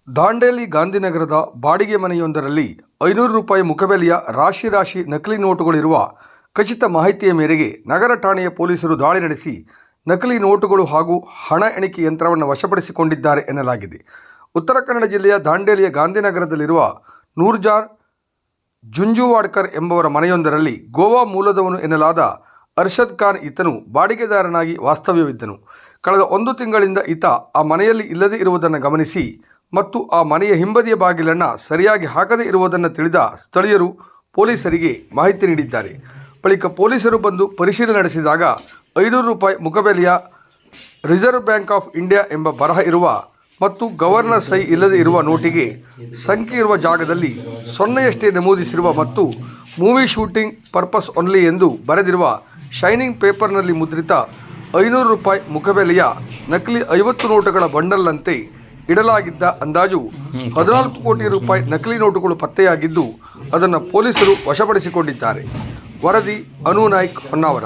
ದಾಂಡೇಲಿ ಗಾಂಧಿನಗರದ ಬಾಡಿಗೆ ಮನೆಯೊಂದರಲ್ಲಿ 500 ರೂಪಾಯಿ ಮುಖಬೆಲೆಯ ರಾಶಿ ನಕಲಿ ನೋಟುಗಳಿರುವ ಖಚಿತ ಮಾಹಿತಿಯ ಮೇರೆಗೆ ನಗರ ಠಾಣೆಯ ಪೊಲೀಸರು ದಾಳಿ ನಡೆಸಿ ನಕಲಿ ನೋಟುಗಳು ಹಾಗೂ ಹಣ ಎಣಿಕೆ ಯಂತ್ರವನ್ನು ವಶಪಡಿಸಿಕೊಂಡಿದ್ದಾರೆ ಎನ್ನಲಾಗಿದೆ. ಉತ್ತರ ಕನ್ನಡ ಜಿಲ್ಲೆಯ ದಾಂಡೇಲಿಯ ಗಾಂಧಿನಗರದಲ್ಲಿರುವ ನೂರ್ಜಾನ್ ಜುಂಜುವಾಡ್ಕರ್ ಎಂಬವರ ಮನೆಯೊಂದರಲ್ಲಿ ಗೋವಾ ಮೂಲದವನು ಎನ್ನಲಾದ ಅರ್ಷದ್ ಖಾನ್ ಈತನು ಬಾಡಿಗೆದಾರನಾಗಿ ವಾಸ್ತವ್ಯವಿದ್ದನು. ಕಳೆದ 1 ತಿಂಗಳಿಂದ ಈತ ಆ ಮನೆಯಲ್ಲಿ ಇಲ್ಲದೇ ಇರುವುದನ್ನು ಗಮನಿಸಿ ಮತ್ತು ಆ ಮನೆಯ ಹಿಂಬದಿಯ ಬಾಗಿಲನ್ನು ಸರಿಯಾಗಿ ಹಾಕದೇ ಇರುವುದನ್ನು ತಿಳಿದ ಸ್ಥಳೀಯರು ಪೊಲೀಸರಿಗೆ ಮಾಹಿತಿ ನೀಡಿದ್ದಾರೆ. ಬಳಿಕ ಪೊಲೀಸರು ಬಂದು ಪರಿಶೀಲನೆ ನಡೆಸಿದಾಗ 500 ರೂಪಾಯಿ ಮುಖಬೆಲೆಯ ರಿಸರ್ವ್ ಬ್ಯಾಂಕ್ ಆಫ್ ಇಂಡಿಯಾ ಎಂಬ ಬರಹ ಇರುವ ಮತ್ತು ಗವರ್ನರ್ ಸಹಿ ಇಲ್ಲದೇ ಇರುವ ನೋಟಿಗೆ ಸಂಖ್ಯೆ ಇರುವ ಜಾಗದಲ್ಲಿ 0ಯಷ್ಟೇ ನಮೂದಿಸಿರುವ ಮತ್ತು ಮೂವಿ ಶೂಟಿಂಗ್ ಪರ್ಪಸ್ ಓನ್ಲಿ ಎಂದು ಬರೆದಿರುವ ಶೈನಿಂಗ್ ಪೇಪರ್ನಲ್ಲಿ ಮುದ್ರಿತ 500 ರೂಪಾಯಿ ಮುಖಬೆಲೆಯ ನಕಲಿ 50 ನೋಟುಗಳ ಬಂಡಲ್ನಂತೆ ಇಡಲಾಗಿದ್ದ ಅಂದಾಜು 14 ಕೋಟಿ ರೂಪಾಯಿ ನಕಲಿ ನೋಟುಗಳು ಪತ್ತೆಯಾಗಿದ್ದು ಅದನ್ನು ಪೊಲೀಸರು ವಶಪಡಿಸಿಕೊಂಡಿದ್ದಾರೆ. ವರದಿ ಅನು ನಾಯ್ಕ್ ಹೊನ್ನಾವರ.